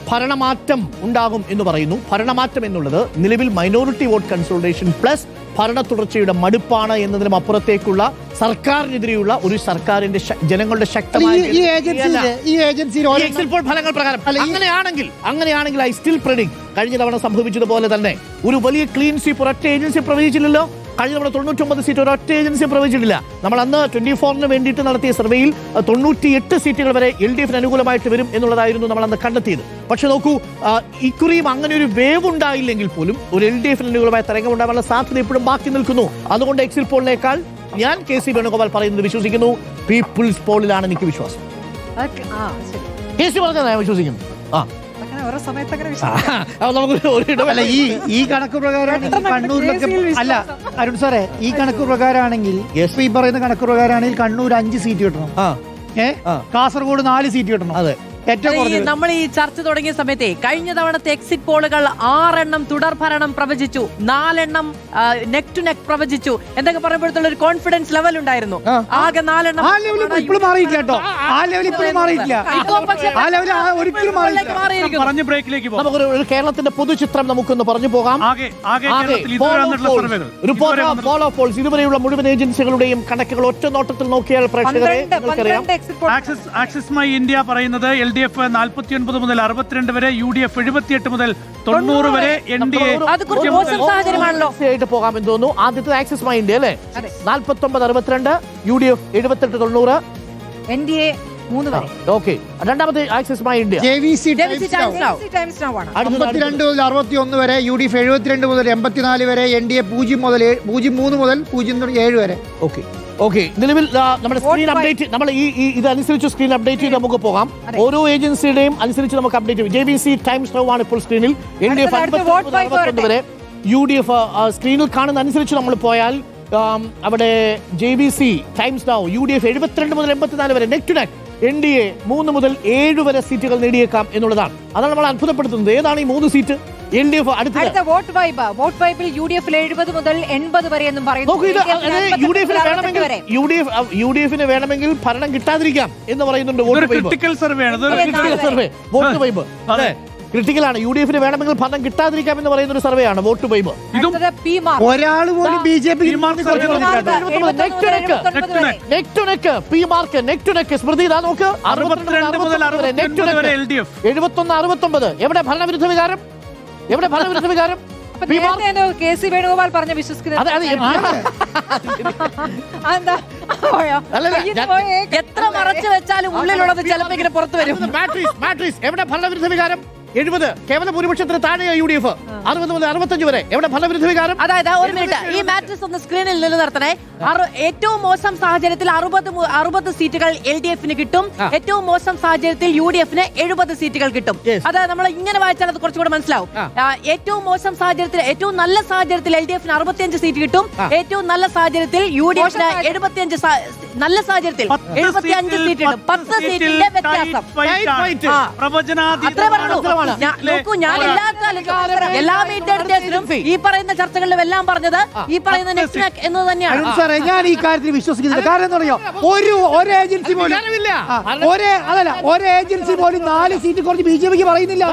ഭരണമാറ്റം ഉണ്ടാകും എന്ന് പറയുന്നു. ഭരണമാറ്റം എന്നുള്ളത് നിലവിൽ മൈനോറിറ്റി വോട്ട് കൺസോളിഡേഷൻ പ്ലസ് ഭരണ തുടർച്ചയുടെ മടുപ്പാണ് എന്നതിനും അപ്പുറത്തേക്കുള്ള സർക്കാരിനെതിരെയുള്ള ഒരു സർക്കാരിന്റെ ജനങ്ങളുടെ ശക്തമായ എക്സിറ്റ് പോൾ ഫലങ്ങൾ പ്രകാരം അങ്ങനെയാണെങ്കിൽ ഐ സ്റ്റിൽ പ്രെഡിക്റ്റ് കഴിഞ്ഞ തവണ സംഭവിച്ചതുപോലെ തന്നെ ഒരു വലിയ ക്ലീൻ സ്വീപ്പ് ഒരൊറ്റ ഏജൻസി പ്രവചിച്ചില്ലല്ലോ. കഴിഞ്ഞ തവണ 99 സീറ്റ് ഒരൊറ്റ ഏജൻസി പ്രവചിച്ചിട്ടില്ല. നമ്മൾ അന്ന് 24-ന് വേണ്ടിയിട്ട് നടത്തിയ സർവേയിൽ 98 സീറ്റുകൾ വരെ LDF അനുകൂലമായിട്ട് വരും എന്നുള്ളതായിരുന്നു നമ്മൾ അന്ന് കണ്ടെത്തിയത്. പക്ഷെ നോക്കൂ, ഇക്കുറിയും അങ്ങനെ ഒരു വേവ് ഉണ്ടായില്ലെങ്കിൽ പോലും ഒരു LDF അനുകൂലമായ തരംഗം ഉണ്ടാകാനുള്ള സാധ്യത ഇപ്പോഴും ബാക്കി നിൽക്കുന്നു. അതുകൊണ്ട് എക്സിറ്റ് പോളിനേക്കാൾ ഞാൻ KC വേണുഗോപാൽ പറയുന്നത് വിശ്വസിക്കുന്നു. പീപ്പിൾസ് പോളിലാണ് എനിക്ക് വിശ്വാസം. KC പറഞ്ഞത് ഞാൻ വിശ്വസിക്കുന്നു. ഈ കണക്ക് പ്രകാരമാണെങ്കിൽ കണ്ണൂരിലൊക്കെ അല്ല അരുൺ സാറേ, ഈ കണക്ക് പ്രകാരമാണെങ്കിൽ ഈ പറയുന്ന കണക്ക് പ്രകാരമാണെങ്കിൽ കണ്ണൂർ 5 സീറ്റ് കിട്ടണം, കാസർഗോഡ് 4 സീറ്റ് കിട്ടണം. അതെ, നമ്മൾ ഈ ചർച്ച തുടങ്ങിയ സമയത്തെ കഴിഞ്ഞ തവണത്തെ എക്സിറ്റ് പോളുകൾ 6 എണ്ണം തുടർ ഭരണം പ്രവചിച്ചു, 4 എണ്ണം നെക്ക് ടു നെക്ക് പ്രവചിച്ചു എന്നൊക്കെ പറയുമ്പോഴത്തുള്ള ഒരു കോൺഫിഡൻസ് ലെവൽ ഉണ്ടായിരുന്നു. ആകെ 4 എണ്ണം കേരളത്തിന്റെ പൊതുചിത്രം നമുക്കൊന്ന് പറഞ്ഞു പോകാം. ഇതുവരെയുള്ള മുഴുവൻ ഏജൻസികളുടെയും കണക്കുകൾ ഒറ്റ നോട്ടത്തിൽ നോക്കിയാൽ പ്രേക്ഷകരെ നിങ്ങൾക്കറിയാം. ആക്സിസ് മൈ ഇന്ത്യ പറയുന്നത് LDF 49 മുതൽ 62 വരെ, UDF 78 മുതൽ 90 വരെ, NDA ആയിട്ട് പോകാമെന്ന് തോന്നുന്നു. ആദ്യത്തെ ആക്സിസ് മൈ ഇന്ത്യ അല്ലേ, 49-62, UDF 78-90, NDA 3 വരെ. ഓക്കെ, രണ്ടാമത്തെ ആക്സിസ് മൈ ഇന്ത്യ 52-61 വരെ, UDF 72 മുതൽ 84 വരെ, NDA 0 മുതൽ 03 മുതൽ 07 വരെ. ഓക്കെ, നിലവിൽ നമ്മുടെ സ്ക്രീൻ അപ്ഡേറ്റ് നമ്മൾ ഇതനുസരിച്ച് സ്ക്രീൻ അപ്ഡേറ്റ് ചെയ്ത് നമുക്ക് പോകാം. ഓരോ ഏജൻസിയുടെയും അനുസരിച്ച് നമുക്ക് അപ്ഡേറ്റ് ചെയ്യും. JVC ടൈംസ് നൗ ആണ് ഇപ്പോൾ സ്ക്രീനിൽ. LDF 61 വരെ, UDF സ്ക്രീനിൽ കാണുന്ന അനുസരിച്ച് നമ്മൾ പോയാൽ അവിടെ JVC ടൈംസ് നൗ UDF 72 മുതൽ 84 വരെ, നെക്ക് ടു നെക്ക് NDA 3 മുതൽ 7 വരെ സീറ്റുകൾ നേടിയേക്കാം എന്നുള്ളതാണ്. അതാണ് നമ്മൾ അത്ഭുതപ്പെടുത്തുന്നത്. ഏതാണ് ഈ 3 സീറ്റ്? LDF അടുത്ത വോട്ട് വൈബിൽ UDF 70 മുതൽ 80 വരെ എന്നും പറയുന്നു. UDF വേണമെങ്കിൽ ഭരണം കിട്ടാതിരിക്കാം എന്ന് പറയുന്നുണ്ട്. ക്രിട്ടിക്കലാണ്. UDF വേണമെങ്കിൽ ഭരണം കിട്ടാതിരിക്കാം എന്ന് പറയുന്ന ഒരു സർവേ ആണ് വോട്ട് വൈബ്. ഒരാൾ പോലും BJP സ്മൃതി ഇതാ നോക്ക്, 71-69. എവിടെ ഭരണവിരുദ്ധ വികാരം? KC വേണുഗോപാൽ പറഞ്ഞ വിശ്വസിക്കുന്നത് എത്ര മറച്ചു വെച്ചാലും ഉള്ളിലുള്ളത് ചിലപ്പോൾ ഇങ്ങനെ പുറത്തു വരും. മാട്രിക്സ് എവിടെ ഭരണവിരുദ്ധ വികാരം? 70 കേവല ഭൂരിപക്ഷത്തിന് താഴെയാ UDF. 60 മുതൽ 65 വരെ എവിടെ ഫലവിരുദ്ധ വികാരം? അതായത് ഒരു മിനിറ്റ്, ഈ മാട്രിക്സ് ഒന്ന് സ്ക്രീനിൽ നിലനിർത്തണേ. ഏറ്റവും മോശം സാഹചര്യത്തിൽ 60 സീറ്റുകൾ LDF കിട്ടും, ഏറ്റവും മോശം സാഹചര്യത്തിൽ UDF 70 സീറ്റുകൾ കിട്ടും. അതായത് നമ്മൾ ഇങ്ങനെ വായിച്ചാൽ അത് കുറച്ചുകൂടെ മനസ്സിലാവും. ഏറ്റവും മോശം സാഹചര്യത്തിൽ, ഏറ്റവും നല്ല സാഹചര്യത്തിൽ LDF 65 സീറ്റ് കിട്ടും, ഏറ്റവും നല്ല സാഹചര്യത്തിൽ UDF 75, നല്ല സാഹചര്യത്തിൽ 75 സീറ്റ് കിട്ടും. 10 സീറ്റിന്റെ വ്യത്യാസം. അത്രേ പറഞ്ഞു. നോക്കൂ, ഞാൻ എല്ലാ മീഡിയയിലും ഈ പറയുന്ന ചർച്ചകളിലും എല്ലാം പറഞ്ഞത് ഈ പറയുന്ന നെക്സ്റ്റ് നെക്ക് എന്ന് തന്നെയാണ്. ഞാൻ ഈ കാര്യത്തിൽ വിശ്വസിക്കുന്നില്ല. കാരണം എന്താ പറയുക, ഒരു ഏജൻസി പോലും ഏജൻസി പോലും 4 സീറ്റ് കുറച്ച് BJPക്ക് പറയുന്നില്ല.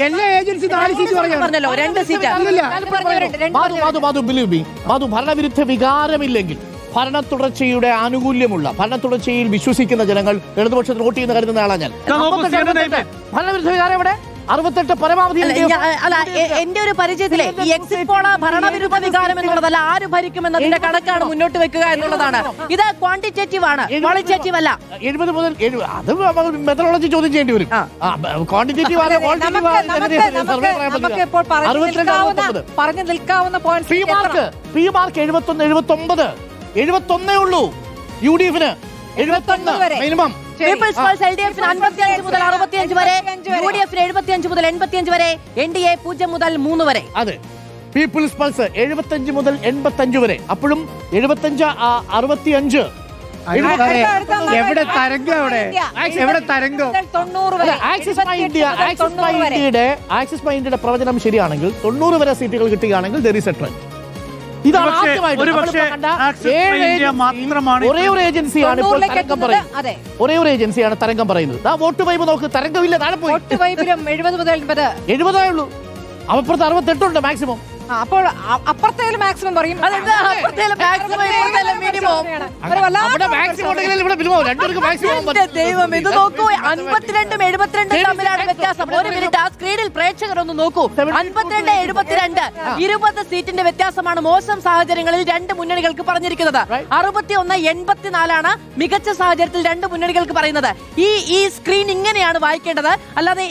എല്ലാ ഏജൻസി 4 സീറ്റ് പറഞ്ഞല്ലോ, 2 സീറ്റ്. ഭരണവിരുദ്ധ വികാരമില്ലെങ്കിൽ, ഭരണ തുടർച്ചയുടെ ആനുകൂല്യമുള്ള, ഭരണ തുടർച്ചയിൽ വിശ്വസിക്കുന്ന ജനങ്ങൾ ഇടതുപക്ഷത്തിന് വോട്ട് ചെയ്യുന്ന കരുതുന്ന ആളാണ് ഞാൻ. ഭരണവിരുദ്ധ വികാരം എവിടെ? 68 പരമാവധി. അല്ല, എന്റെ ഒരു പരിചയത്തിലെ ഈ എക്സിറ്റ് പോൾ ഭരണവിരുദ്ധ വികാരം എന്നുള്ളതല്ല, ആര് ഭരിക്കുമെന്നതിന്റെ കണക്കാണ് മുന്നോട്ട് വെക്കുക എന്നുള്ളതാണ്. ഇത് ക്വാണ്ടിറ്റേറ്റീവ് ആണ്, ക്വാളിറ്റേറ്റീവ് അല്ല. 70 മുതൽ അത് മെത്തഡോളജി ചോദ്യം ചെയ്യേണ്ടി വരും. ക്വാണ്ടിറ്റേറ്റീവ് ആണ്, പറഞ്ഞു നിൽക്കാവുന്ന പി മാർക്ക് 71 ഉള്ളൂ. UDF 71 minimum. People's Pulse LDF 55 മുതൽ 65 വരെ, UDF 75 മുതൽ 85 വരെ, NDA 0 മുതൽ 3 വരെ. അതെ, പീപ്പിൾസ് പൾസ് 75 മുതൽ 85 വരെ. അപ്പോഴും 75 65 എവിടെ തരംഗം? എവിടെ തരംഗം? ആക്സിസ് മൈ ഇന്ത്യയുടെ പ്രവചനം ശരിയാണെങ്കിൽ 90 വരെ സീറ്റുകൾ കിട്ടുകയാണെങ്കിൽ there is a trend. ഇതാണ് ഒരുപക്ഷേ- ആദ്യമായിട്ട് ഒരുപക്ഷേ നമ്മളിപ്പോൾ കണ്ട Access by 7 India ഏജൻസിയിൽ മാത്രമാണ് ഒരേ ഒരു ഏജൻസിയാണ് ഇപ്പോൾ 90-ലേക്ക് തരംഗം എത്തുന്നത്. പറയുന്നത്. അതെ. ഒരേ ഒരു ഏജൻസിയാണ് തരംഗം പറയുന്നത്. ആ വോട്ട് വൈബ് നോക്ക്, തരംഗമില്ല, താഴെ പോയി. വോട്ട് വൈബിലും 70 മുതൽ 80. 70 ഉള്ളൂ. അപ്പുറത്ത് 68 ഉണ്ട് മാക്സിമം. അപ്പോൾ അപ്പുറത്തേലും മാക്സിമം പറയും. അതെന്താ അപ്പുറത്തേലും maximum, ഇപ്പുറത്തേലും minimum? ഒരു വല്ലാത്ത അവിടെ മാക്സിമം ഉണ്ടെങ്കിൽ ഇവിടെ മിനിമം രണ്ടുപേർക്ക് മാക്സിമം എന്റെ ദൈവം, ഇത് നോക്കൂ, 52 72 തമ്മിലാണ് വ്യത്യാസം. ഒരു മിനിറ്റ് ആ സ്ക്രീനിൽ പ്രേക്ഷകർ ഒന്ന് നോക്കൂ. 52 72 20 സീറ്റിന്റെ വ്യത്യാസമാണ് മോശം സാഹചര്യങ്ങളിൽ രണ്ട് മുന്നണികൾക്ക് പറഞ്ഞിരിക്കുന്നത്. 61 84 മികച്ച സാഹചര്യത്തിൽ രണ്ട് മുന്നണികൾക്ക് പറയുന്നത്. ഈ സ്ക്രീൻ ഇങ്ങനെയാണ് വായിക്കേണ്ടത്. അല്ലാതെ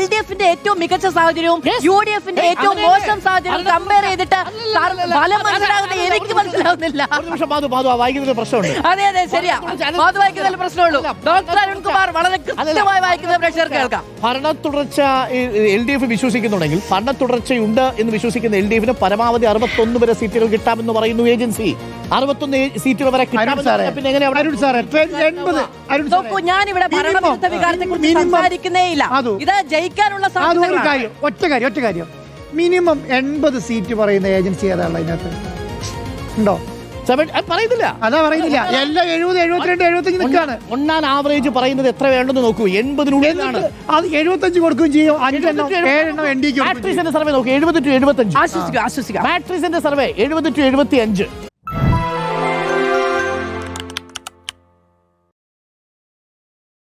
LDF-ന്റെ ഏറ്റവും മികച്ച സാഹചര്യവും UDF-ന്റെ ഏറ്റവും മോശം സാഹചര്യവും കമ്പയർ ചെയ്തിട്ട് ഫലം മനസ്സിലാകുന്നത് എനിക്ക് മനസ്സിലാവുന്നില്ല. ഒരു നിമിഷം ബാധു ആ വായിക്കുന്നതിൽ പ്രശ്നമുണ്ട്. അതെ അതെ ശരിയാ, അത് വായിക്കുന്നതിൽ പ്രശ്നമുള്ളൂ. ഡോക്ടർ അരുൺകുമാർ വളരെ കൃത്യമായി വായിക്കുന്ന പ്രേക്ഷകർ കേൾക്കാം. ഭരണ തുടർച്ച LDF വിശ്വസിക്കുന്നുണ്ടെങ്കിൽ ഭരണ തുടർച്ചയുണ്ട് എന്ന് വിശ്വസിക്കുന്ന LDF-ന് പരമാവധി 61 വരെ സീറ്റുകൾ കിട്ടാമെന്ന് പറയുന്നു ഏജൻസി. 61 സീറ്റുകൾ വരെ കിട്ടാമെന്ന് പിന്നെ എങ്ങനെ അവിടെ അരുൺ സാറേ 80 അരുൺ നോക്കൂ, ഞാനിവിടെ ഭരണവിരുദ്ധ വികാരത്തെ കുറിച്ച് minimum. സംസാരിക്കുന്നേ ഇല്ല. അതു. ഇത് ജയിക്കാനുള്ള അതൊരു സാധ്യതകളാണ്. കാര്യം, ഒറ്റ കാര്യം മിനിമം 80 സീറ്റ് പറയുന്ന ഏജൻസി ഏതാണല്ലോ അതിനകത്ത് ഉണ്ടോ? പറയുന്നില്ല. അതാ പറയുന്നില്ല, എല്ലാം 70 72 75 നിൽക്കാണ്. ഒന്നാൻ ആവറേജ് പറയുന്നത് എത്ര വേണ്ടെന്ന് നോക്കൂ. 80-നുള്ളിലാണ്. അത് 75 കൊടുക്കുകയും ചെയ്യും, 5 എണ്ണം 7 എണ്ണം NDK കൊടുക്കുകയും ചെയ്യും. മാട്രിക്സിന്റെ സർവേ നോക്കൂ, 70 to 75. ആശ്വസിക്കുക. മാട്രിക്സിന്റെ സർവേ 70 to 75.